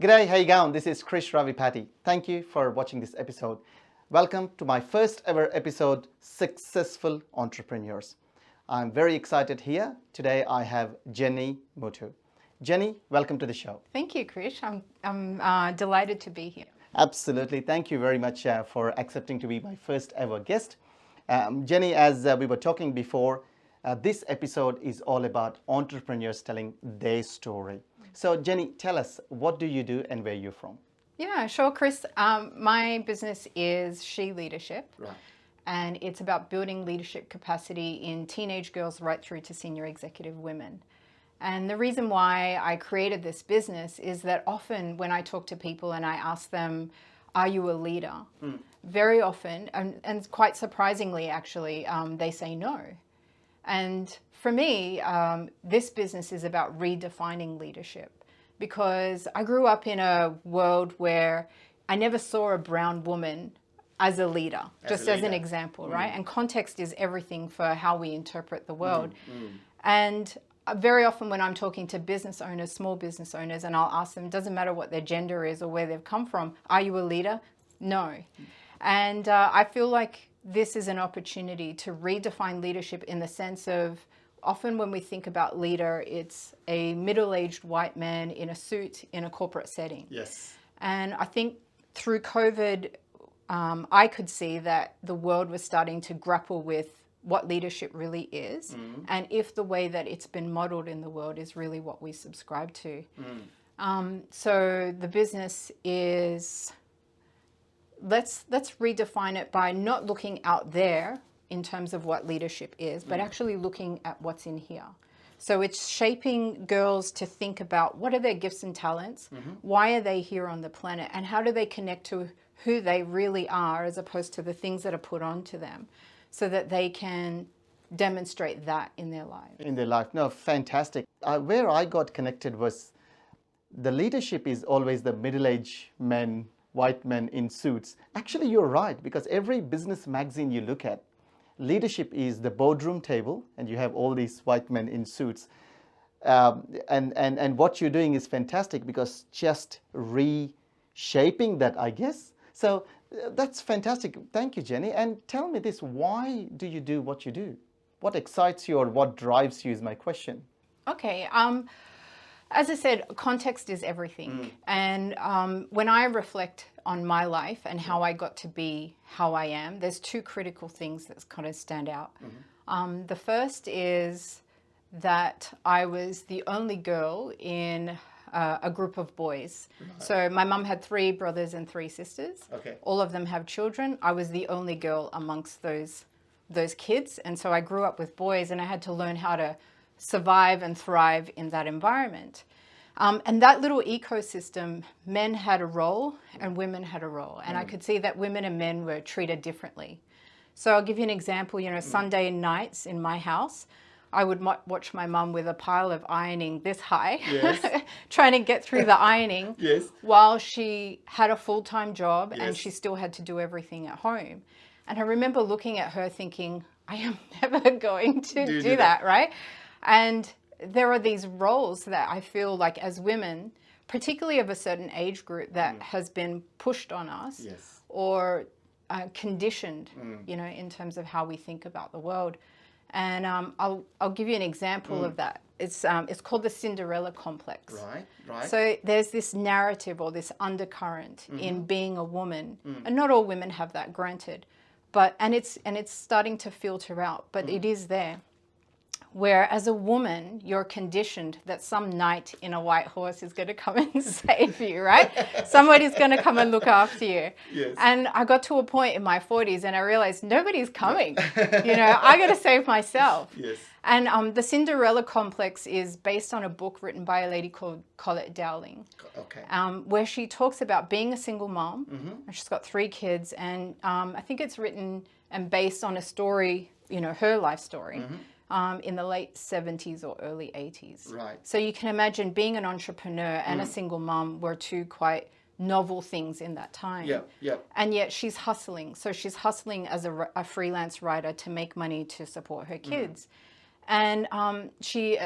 G'day, how you going? This is Krish Ravipati. Thank you for watching this episode. Welcome to my first ever episode, Successful Entrepreneurs. I'm very excited here. Today I have Jenny Moutou. Jenny, welcome to the show. Thank you, Krish. I'm delighted to be here. Absolutely. Thank you very much for accepting to be my first ever guest. Jenny, as we were talking before, this episode is all about entrepreneurs telling their story. So Jenny, tell us, what do you do and where you're from? Yeah, sure, Chris. My business is She Leadership. Right. And it's about building leadership capacity in teenage girls right through to senior executive women. And the reason why I created this business is that often when I talk to people and I ask them, are you a leader? Very often, and quite surprisingly actually, they say no. And for me, this business is about redefining leadership, because I grew up in a world where I never saw a brown woman as a leader, just as an example, right? And context is everything for how we interpret the world. And very often when I'm talking to business owners, small business owners, and I'll ask them, doesn't matter what their gender is or where they've come from, are you a leader? No. And I feel like this is an opportunity to redefine leadership in the sense of, often when we think about leader, it's a middle-aged white man in a suit in a corporate setting. Yes. And I think through COVID, I could see that the world was starting to grapple with what leadership really is, and if the way that it's been modeled in the world is really what we subscribe to. So the business is, let's redefine it by not looking out there in terms of what leadership is, but actually looking at what's in here. So it's shaping girls to think about what are their gifts and talents, why are they here on the planet, and how do they connect to who they really are as opposed to the things that are put onto them, so that they can demonstrate that in their life. In their life. No, fantastic. Where I got connected was the leadership is always the middle-aged men, white men in suits. Actually, you're right, because every business magazine you look at, leadership is the boardroom table, and you have all these white men in suits. And what you're doing is fantastic, because just reshaping that, I guess. So that's fantastic. Thank you, Jenny. And tell me this, why do you do what you do? What excites you or what drives you is my question. Okay. As I said, context is everything. And when I reflect on my life and how I got to be how I am, there's two critical things that kind of stand out. The first is that I was the only girl in a group of boys. Right. So my mum had 3 brothers and 3 sisters. Okay. All of them have children. I was the only girl amongst those kids. And so I grew up with boys, and I had to learn how to survive and thrive in that environment. And that little ecosystem, men had a role and women had a role. And I could see that women and men were treated differently. So I'll give you an example. You know, Sunday nights in my house, I would watch my mum with a pile of ironing this high, yes. trying to get through the ironing, yes. while she had a full-time job, yes. and she still had to do everything at home. And I remember looking at her thinking, I am never going to do that, right? And there are these roles that I feel like as women, particularly of a certain age group, that has been pushed on us, yes. or conditioned, you know, in terms of how we think about the world. And I'll give you an example of that. It's called the Cinderella complex. Right, right. So there's this narrative or this undercurrent in being a woman, and not all women have that, granted, but and it's starting to filter out, but it is there. Where as a woman, you're conditioned that some knight in a white horse is going to come and save you, right? Somebody's going to come and look after you. Yes. And I got to a point in my 40s and I realized nobody's coming. You know, I got to save myself. Yes. And the Cinderella complex is based on a book written by a lady called Colette Dowling. Okay. Where she talks about being a single mom. And she's got 3 kids. And I think it's written and based on a story, you know, her life story. In the late 70s or early 80s. Right. So you can imagine being an entrepreneur and a single mom were 2 quite novel things in that time. Yeah, yeah. And yet she's hustling. So she's hustling as a freelance writer to make money to support her kids. And she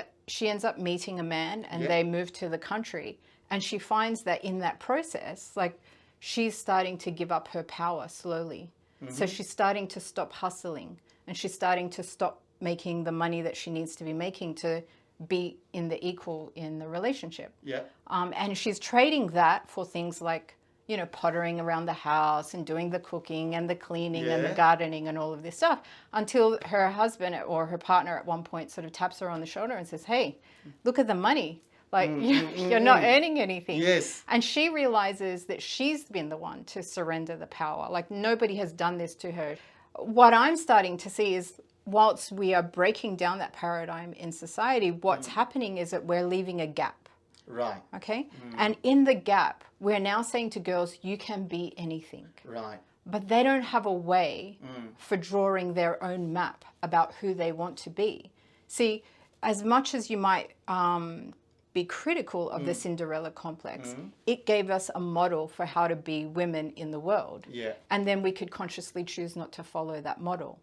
ends up meeting a man, and they move to the country. And she finds that in that process, like, she's starting to give up her power slowly. So she's starting to stop hustling, and she's starting to stop making the money that she needs to be making to be in the equal in the relationship. Yeah. And she's trading that for things like, you know, pottering around the house and doing the cooking and the cleaning and the gardening and all of this stuff, until her husband or her partner at one point sort of taps her on the shoulder and says, hey, look at the money. Like, you're not earning anything. Yes. And she realizes that she's been the one to surrender the power. Like, nobody has done this to her. What I'm starting to see is, whilst we are breaking down that paradigm in society, what's happening is that we're leaving a gap. Right. Okay? And in the gap, we're now saying to girls, you can be anything. Right. But they don't have a way for drawing their own map about who they want to be. See, as much as you might be critical of the Cinderella complex, it gave us a model for how to be women in the world. Yeah. And then we could consciously choose not to follow that model.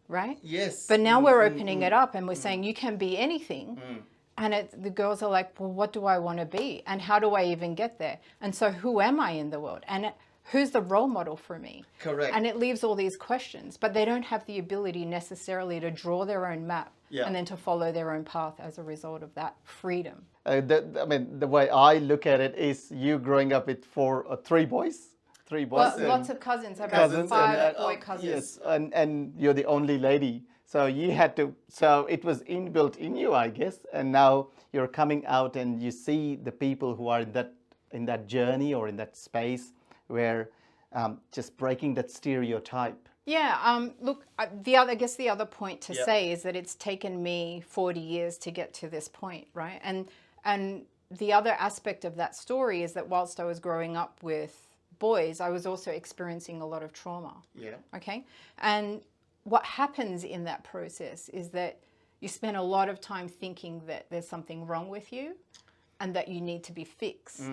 Right? Yes. But now we're opening it up and we're saying you can be anything. And the girls are like, well, what do I want to be? And how do I even get there? And so who am I in the world? And who's the role model for me? Correct. And it leaves all these questions, but they don't have the ability necessarily to draw their own map and then to follow their own path as a result of that freedom. The way I look at it is you growing up with three boys. Well, lots of cousins. I have about five boy cousins. Yes, and you're the only lady. So you had to, so it was inbuilt in you, I guess. And now you're coming out and you see the people who are in that journey or in that space where just breaking that stereotype. Yeah, look, I guess the other point to say is that it's taken me 40 years to get to this point, right? And the other aspect of that story is that whilst I was growing up with boys, I was also experiencing a lot of trauma. Yeah. Okay? And what happens in that process is that you spend a lot of time thinking that there's something wrong with you and that you need to be fixed.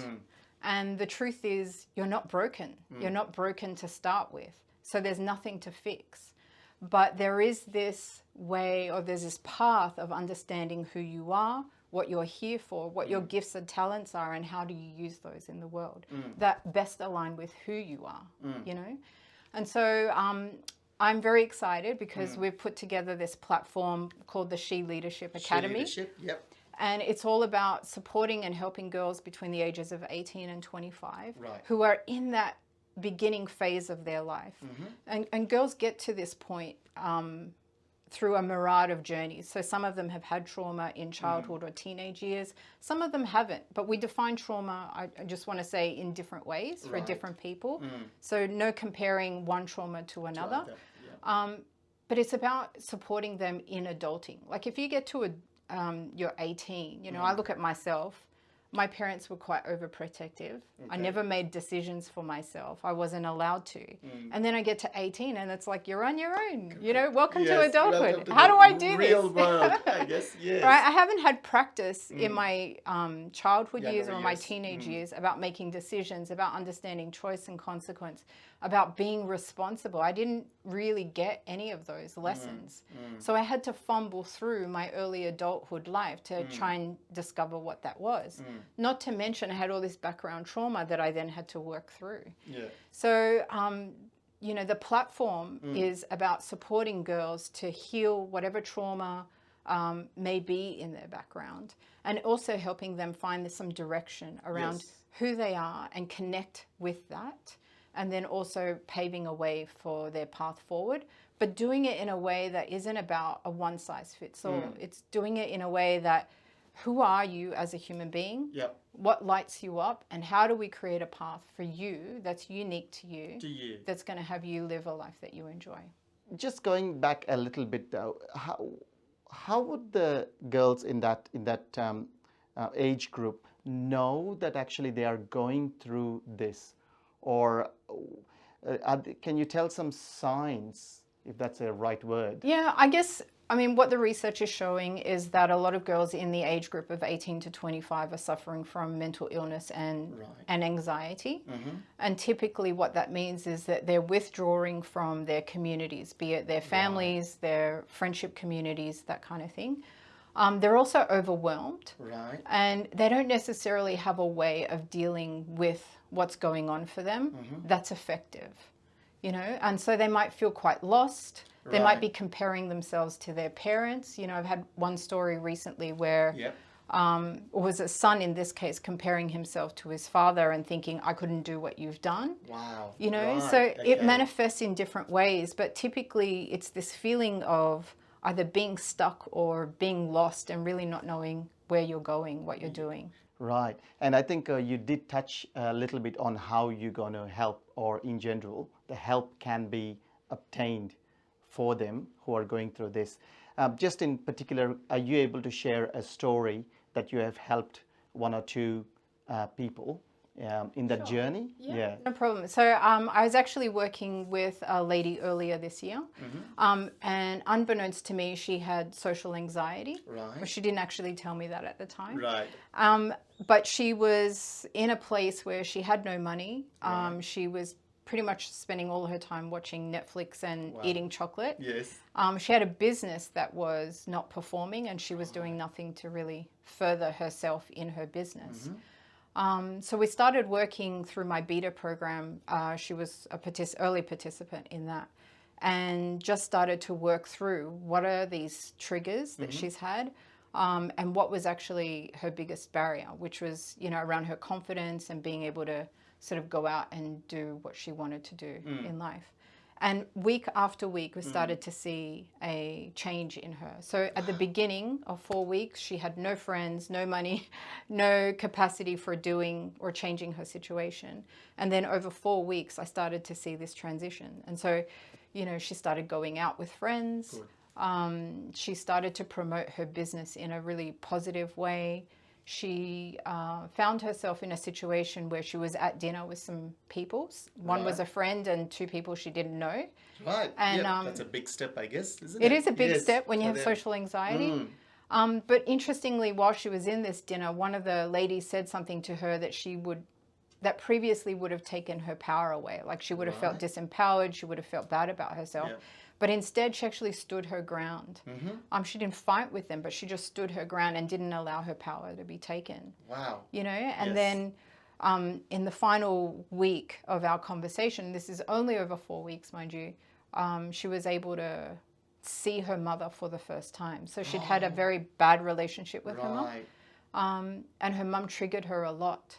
And the truth is, you're not broken. You're not broken to start with. So there's nothing to fix. But there is this way, or there's this path of understanding who you are, what you're here for, what your gifts and talents are, and how do you use those in the world that best align with who you are, you know? And so I'm very excited because we've put together this platform called the She Leadership Academy. She Leadership, yep. And it's all about supporting and helping girls between the ages of 18 and 25 Right. who are in that beginning phase of their life. And girls get to this point through a myriad of journeys. So some of them have had trauma in childhood or teenage years. Some of them haven't. But we define trauma, I just want to say, in different ways for different people. So no comparing one trauma to another. But it's about supporting them in adulting. Like if you get to you're 18, you know, I look at myself. My parents were quite overprotective. I never made decisions for myself. I wasn't allowed to. And then I get to 18 and it's like, you're on your own. You know, welcome to adulthood. Welcome to How do I do real this? world, I guess, yes. Right? I haven't had practice in my childhood Younger years or my years. teenage years about making decisions, about understanding choice and consequence, about being responsible. I didn't really get any of those lessons. So I had to fumble through my early adulthood life to try and discover what that was. Not to mention I had all this background trauma that I then had to work through. Yeah. So, you know, the platform is about supporting girls to heal whatever trauma may be in their background, and also helping them find some direction around who they are and connect with that, and then also paving a way for their path forward, but doing it in a way that isn't about a one-size-fits-all. It's doing it in a way that, who are you as a human being? Yep. What lights you up? And how do we create a path for you that's unique to you, that's going to have you live a life that you enjoy? Just going back a little bit, though, how would the girls in that age group know that actually they are going through this? Or can you tell some signs, if that's a right word? Yeah, I mean, what the research is showing is that a lot of girls in the age group of 18 to 25 are suffering from mental illness and anxiety. And typically what that means is that they're withdrawing from their communities, be it their families, their friendship communities, that kind of thing. They're also overwhelmed. Right. And they don't necessarily have a way of dealing with what's going on for them that's effective, you know, and so they might feel quite lost. They might be comparing themselves to their parents. You know, I've had one story recently where it was a son in this case comparing himself to his father and thinking, I couldn't do what you've done. Wow. You know, so it manifests in different ways, but typically it's this feeling of either being stuck or being lost and really not knowing where you're going, what you're doing. Right. And I think you did touch a little bit on how you're going to help, or in general, the help can be obtained for them who are going through this. Just in particular, are you able to share a story that you have helped one or two people in that journey? Yeah, no problem. So I was actually working with a lady earlier this year, and unbeknownst to me, she had social anxiety. Right. She didn't actually tell me that at the time. Right. But she was in a place where she had no money. She was pretty much spending all her time watching Netflix and eating chocolate. Yes. She had a business that was not performing, and she was doing nothing to really further herself in her business. So we started working through my beta program. She was a early participant in that, and just started to work through what are these triggers that she's had, and what was actually her biggest barrier, which was, you know, around her confidence and being able to sort of go out and do what she wanted to do in life. And week after week, we started to see a change in her. So at the beginning of 4 weeks, she had no friends, no money, no capacity for doing or changing her situation. And then over 4 weeks, I started to see this transition. And so, you know, she started going out with friends. She started to promote her business in a really positive way. She found herself in a situation where she was at dinner with some people. One was a friend and two people she didn't know. Right. And that's a big step, I guess, isn't it? It is a big step when you have social anxiety. But interestingly, while she was in this dinner, one of the ladies said something to her that previously would have taken her power away. Like she would have felt disempowered. She would have felt bad about herself. But instead, she actually stood her ground. She didn't fight with them, but she just stood her ground and didn't allow her power to be taken. Wow. You know, and then in the final week of our conversation, this is only over 4 weeks, mind you, she was able to see her mother for the first time. So she'd had a very bad relationship with her mum, and her mum triggered her a lot.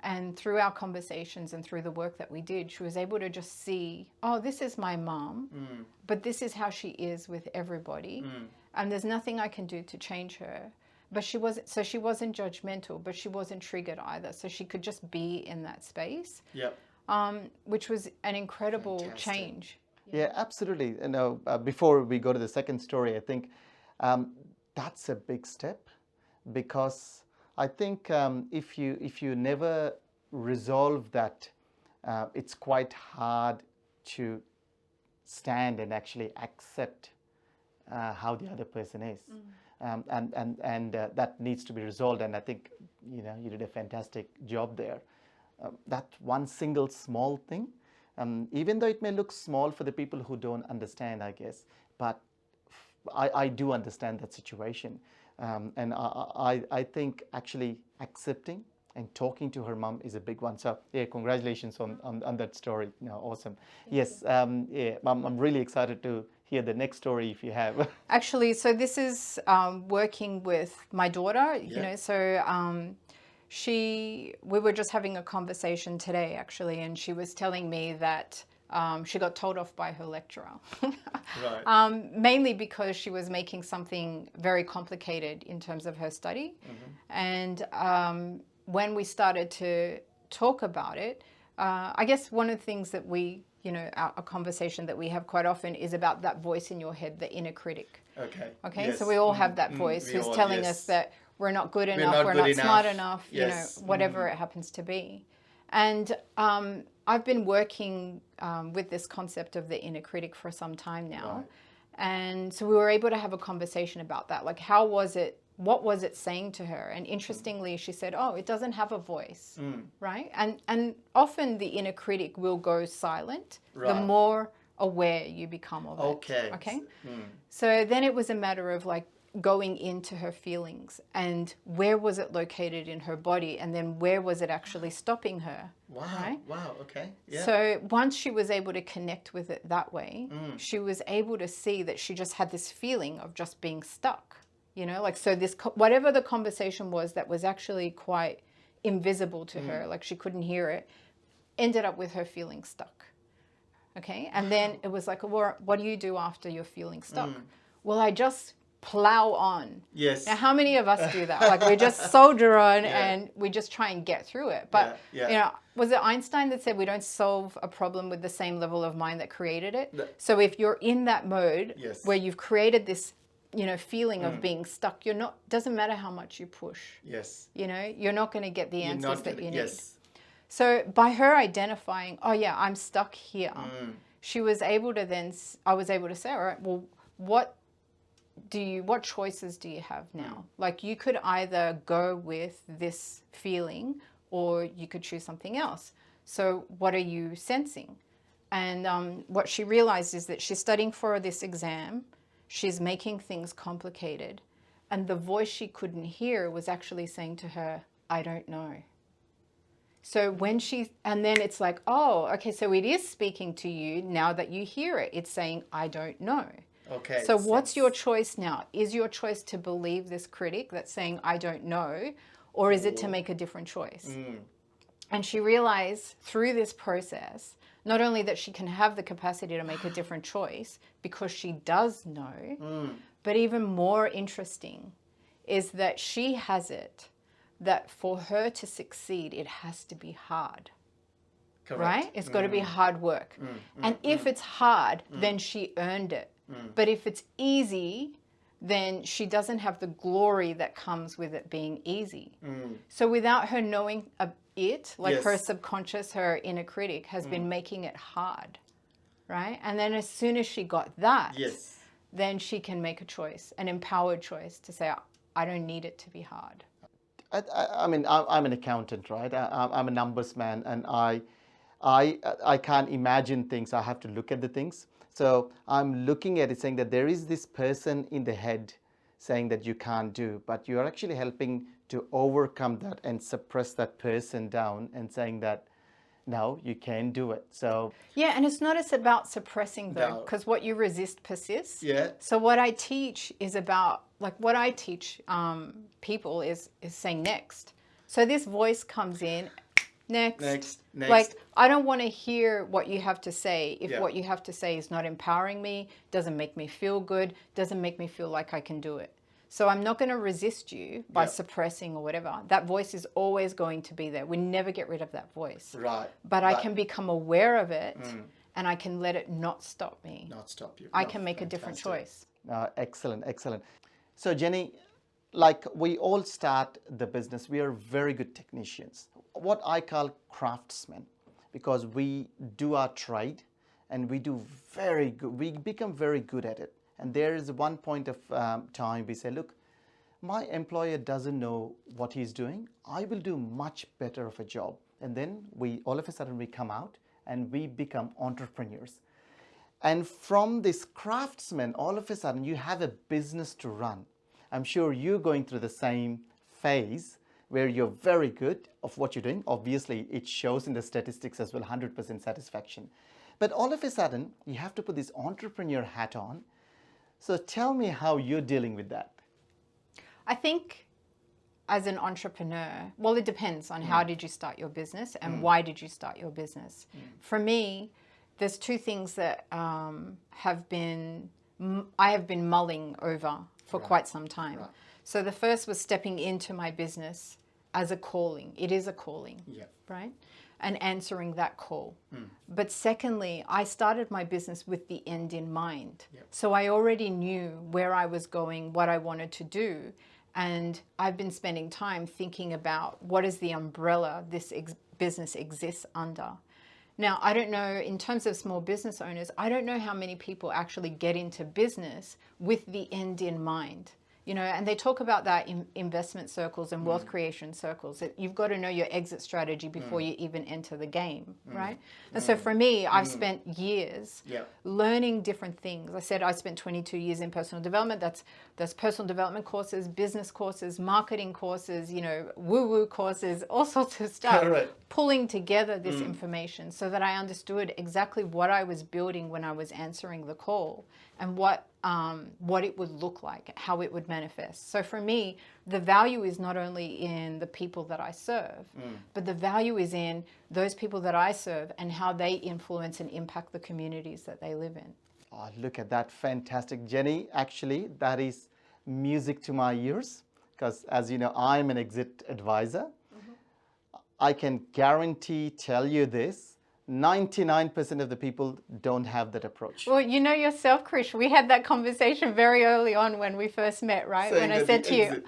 And through our conversations and through the work that we did, she was able to just see, oh, this is my mom, but this is how she is with everybody. And there's nothing I can do to change her. But she wasn't judgmental, but she wasn't triggered either. So she could just be in that space, which was an incredible change. Yeah, absolutely. You know, before we go to the second story, I think that's a big step, because I think if you never resolve that, it's quite hard to stand and actually accept how the other person is, and that needs to be resolved. And I think, you know, you did a fantastic job there. That one single small thing, even though it may look small for the people who don't understand, I guess, but I do understand that situation. And I think actually accepting and talking to her mom is a big one. So yeah, congratulations on that story. No, awesome. Yes, yeah, I'm really excited to hear the next story if you have. Actually, so this is working with my daughter. You know, so we were just having a conversation today actually, and she was telling me that she got told off by her lecturer, mainly because she was making something very complicated in terms of her study. And when we started to talk about it, I guess one of the things that we, you know, a conversation that we have quite often is about that voice in your head, the inner critic. Okay. Yes. So we all have that voice who's telling us that we're not good enough, we're not smart enough, you know, whatever it happens to be. And I've been working with this concept of the inner critic for some time now. And so we were able to have a conversation about that. Like, how was it? What was it saying to her? And interestingly, she said, oh, it doesn't have a voice, right? And often the inner critic will go silent the more aware you become of it. Okay. So then it was a matter of like, going into her feelings and where was it located in her body, and then where was it actually stopping her. Wow. Right? Wow. Okay. Yeah. So once she was able to connect with it that way, she was able to see that she just had this feeling of just being stuck, you know, like, so this, whatever the conversation was that was actually quite invisible to her, like she couldn't hear it, ended up with her feeling stuck. Okay. And then it was like, well, what do you do after you're feeling stuck? Well, I just plow on. Yes. Now, how many of us do that? Like, we just soldier on and we just try and get through it. But, you know, was it Einstein that said we don't solve a problem with the same level of mind that created it? So if you're in that mode where you've created this, you know, feeling of being stuck, you're not, doesn't matter how much you push. Yes. You know, you're not going to get the answers that you need. Yes. So by her identifying, oh yeah, I'm stuck here, she was able to then, I was able to say, all right, well, what choices do you have now? Like, you could either go with this feeling or you could choose something else. So what are you sensing? And what she realized is that she's studying for this exam. She's making things complicated. And the voice she couldn't hear was actually saying to her, I don't know. So when and then it's like, oh, okay, so it is speaking to you now that you hear it. It's saying, I don't know. Okay. So what's your choice now? Is your choice to believe this critic that's saying, I don't know, or is it to make a different choice? And she realized through this process, not only that she can have the capacity to make a different choice because she does know, but even more interesting is that she has it that for her to succeed, it has to be hard. Correct. Right? It's got to be hard work. And if it's hard, then she earned it. But if it's easy, then she doesn't have the glory that comes with it being easy. So without her knowing it, like her subconscious, her inner critic has been making it hard. Right? And then as soon as she got that, then she can make a choice, an empowered choice to say, I don't need it to be hard. I mean, I'm an accountant, right? I'm a numbers man, and I can't imagine things. I have to look at the things. So I'm looking at it saying that there is this person in the head saying that you can't do, but you're actually helping to overcome that and suppress that person down and saying that, no, you can do it. So yeah, and it's not about suppressing though, because what you resist persists. Yeah. So what I teach is about, like, what I teach people is saying next. So this voice comes in, next. Like, I don't want to hear what you have to say if what you have to say is not empowering me, doesn't make me feel good, doesn't make me feel like I can do it. So I'm not going to resist you by suppressing or whatever. That voice is always going to be there. We never get rid of that voice. Right. But I can become aware of it and I can let it not stop me. Not stop you. I can make a different choice. Excellent, excellent. So Jenny, like, we all start the business. We are very good technicians. What I call craftsmen, because we do our trade and we do very good. We become very good at it. And there is one point of time we say, look, my employer doesn't know what he's doing. I will do much better of a job. And then all of a sudden we come out and we become entrepreneurs. And from this craftsman, all of a sudden you have a business to run. I'm sure you're going through the same phase where you're very good of what you're doing. Obviously, it shows in the statistics as well, 100% satisfaction. But all of a sudden, you have to put this entrepreneur hat on. So tell me how you're dealing with that. I think as an entrepreneur, well, it depends on how did you start your business and why did you start your business. For me, there's two things that I have been mulling over for quite some time. Right. So the first was stepping into my business as a calling. It is a calling, right? And answering that call. But secondly, I started my business with the end in mind. So I already knew where I was going, what I wanted to do. And I've been spending time thinking about what is the umbrella this business exists under. Now, I don't know, in terms of small business owners, I don't know how many people actually get into business with the end in mind. and they talk about that in investment circles and wealth creation circles, that you've got to know your exit strategy before you even enter the game, right? And so for me, I've spent years learning different things. I said I spent 22 years in personal development. That's personal development courses, business courses, marketing courses, woo-woo courses, all sorts of stuff. Correct. Pulling together this information so that I understood exactly what I was building when I was answering the call, and what it would look like, how it would manifest. So for me, the value is not only in the people that I serve, but the value is in those people that I serve and how they influence and impact the communities that they live in. Oh, look at that. Fantastic. Jenny, actually, that is music to my ears, because as you know, I'm an exit advisor. I can tell you this, 99% of the people don't have that approach. Well, you know yourself, Krish, we had that conversation very early on when we first met, right? Saying when I that said the to you, exit.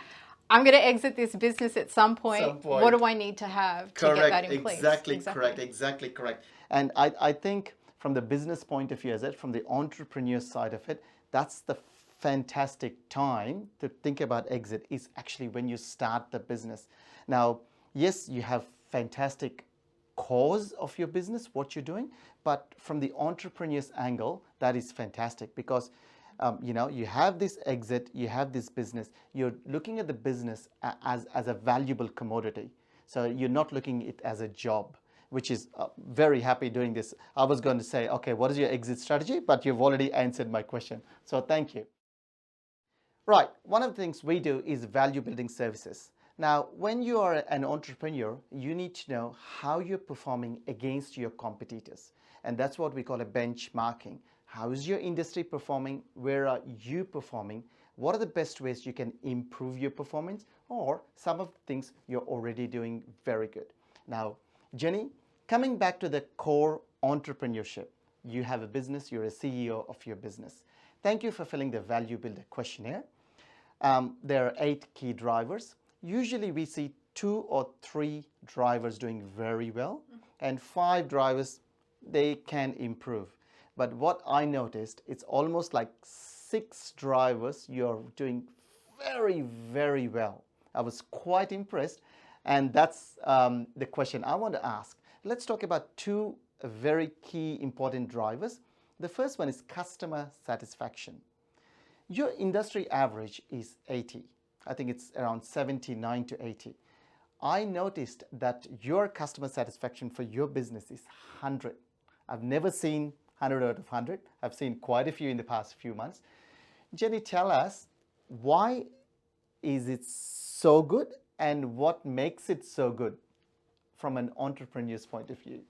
I'm going to exit this business at some point. Some point. What do I need to have to get that in place? Exactly correct. And I think from the business point of view, from the entrepreneur side of it, that's the fantastic time to think about exit, is actually when you start the business. Now, yes, you have fantastic cause of your business, what you're doing, but from the entrepreneur's angle, that is fantastic, because you have this exit, you have this business, you're looking at the business as a valuable commodity. So you're not looking at it as a job, which is very happy doing this. I was going to say, okay, what is your exit strategy? But you've already answered my question. So thank you. Right, one of the things we do is value building services. Now, when you are an entrepreneur, you need to know how you're performing against your competitors. And that's what we call a benchmarking. How is your industry performing? Where are you performing? What are the best ways you can improve your performance? Or some of the things you're already doing very good. Now, Jenny, coming back to the core entrepreneurship, you have a business, you're a CEO of your business. Thank you for filling the Value Builder questionnaire. There are 8 key drivers. Usually we see 2 or 3 drivers doing very well, and 5 drivers, they can improve. But what I noticed, it's almost like 6 drivers you're doing very, very well. I was quite impressed, and that's the question I want to ask. Let's talk about 2 very key important drivers. The first one is customer satisfaction. Your industry average is 80. I think it's around 79 to 80. I noticed that your customer satisfaction for your business is 100. I've never seen 100 out of 100. I've seen quite a few in the past few months. Jenny, tell us, why is it so good and what makes it so good from an entrepreneur's point of view?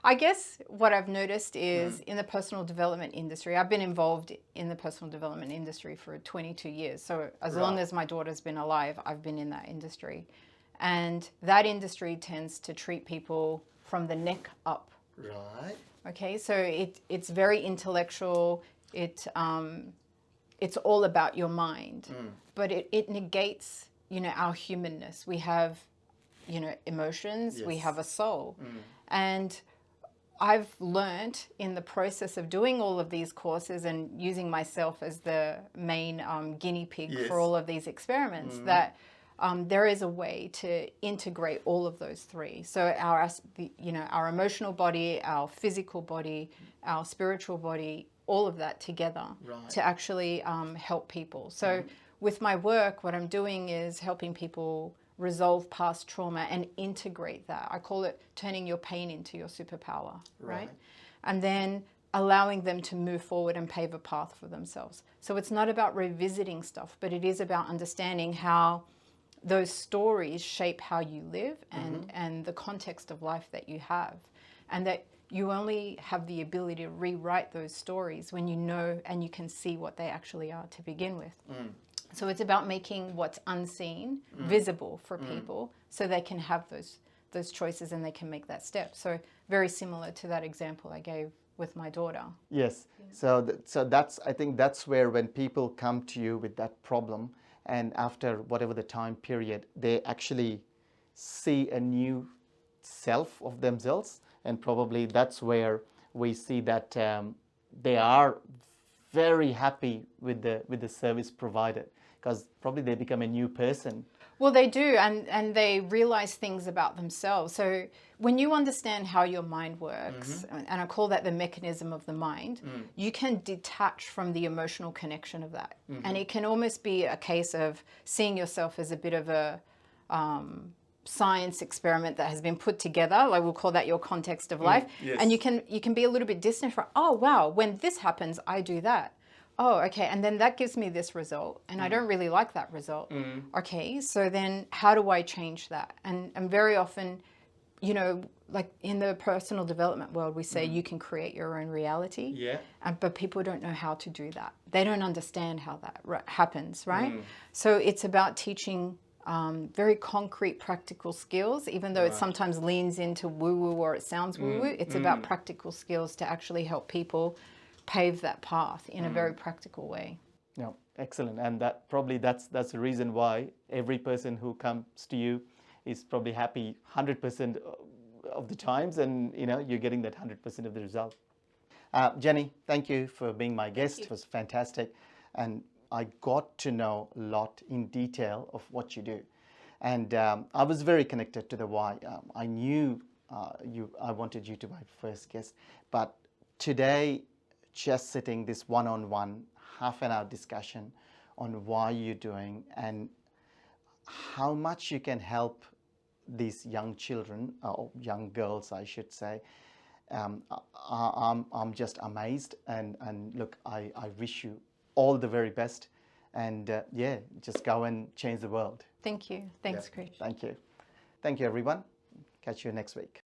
I guess what I've noticed is in the personal development industry, I've been involved in the personal development industry for 22 years. So as long as my daughter's been alive, I've been in that industry. And that industry tends to treat people from the neck up. Right. Okay, so it's very intellectual. It's all about your mind, but it negates, our humanness. We have, emotions. Yes. We have a soul, and I've learned in the process of doing all of these courses and using myself as the main guinea pig for all of these experiments that there is a way to integrate all of those 3. So our emotional body, our physical body, our spiritual body, all of that together to actually help people. So with my work, what I'm doing is helping people resolve past trauma and integrate that. I call it turning your pain into your superpower, right? And then allowing them to move forward and pave a path for themselves. So it's not about revisiting stuff, but it is about understanding how those stories shape how you live and the context of life that you have. And that you only have the ability to rewrite those stories when you know and you can see what they actually are to begin with. So it's about making what's unseen visible for people so they can have those choices and they can make that step. So very similar to that example I gave with my daughter. Yes. So that's, I think that's where when people come to you with that problem, and after whatever the time period, they actually see a new self of themselves, and probably that's where we see that they are very happy with the service provided. because probably they become a new person. Well, they do, and they realize things about themselves. So when you understand how your mind works, and I call that the mechanism of the mind, you can detach from the emotional connection of that. And it can almost be a case of seeing yourself as a bit of a science experiment that has been put together, like we'll call that your context of life. Yes. And you can be a little bit distant from, oh, wow, when this happens, I do that. Oh, okay, and then that gives me this result, and I don't really like that result. Okay, so then how do I change that? And very often, you know, like in the personal development world, we say you can create your own reality. Yeah. But people don't know how to do that. They don't understand how that happens, right? So it's about teaching very concrete, practical skills, even though it sometimes leans into woo-woo or it sounds woo-woo. It's about practical skills to actually help people pave that path in a very practical way. No, excellent. And that's the reason why every person who comes to you is probably happy 100% of the times, and you know, you're getting that 100% of the result. Jenny, thank you for being my guest. It was fantastic, and I got to know a lot in detail of what you do, and I was very connected to the why. I knew I wanted you to be my first guest, but today, just sitting this one-on-one half-an-hour discussion on why you're doing and how much you can help these young children, or young girls, I should say. I'm just amazed, and look, I wish you all the very best, and yeah, just go and change the world. Thank you. Thanks, Chris. Thank you. Thank you, everyone. Catch you next week.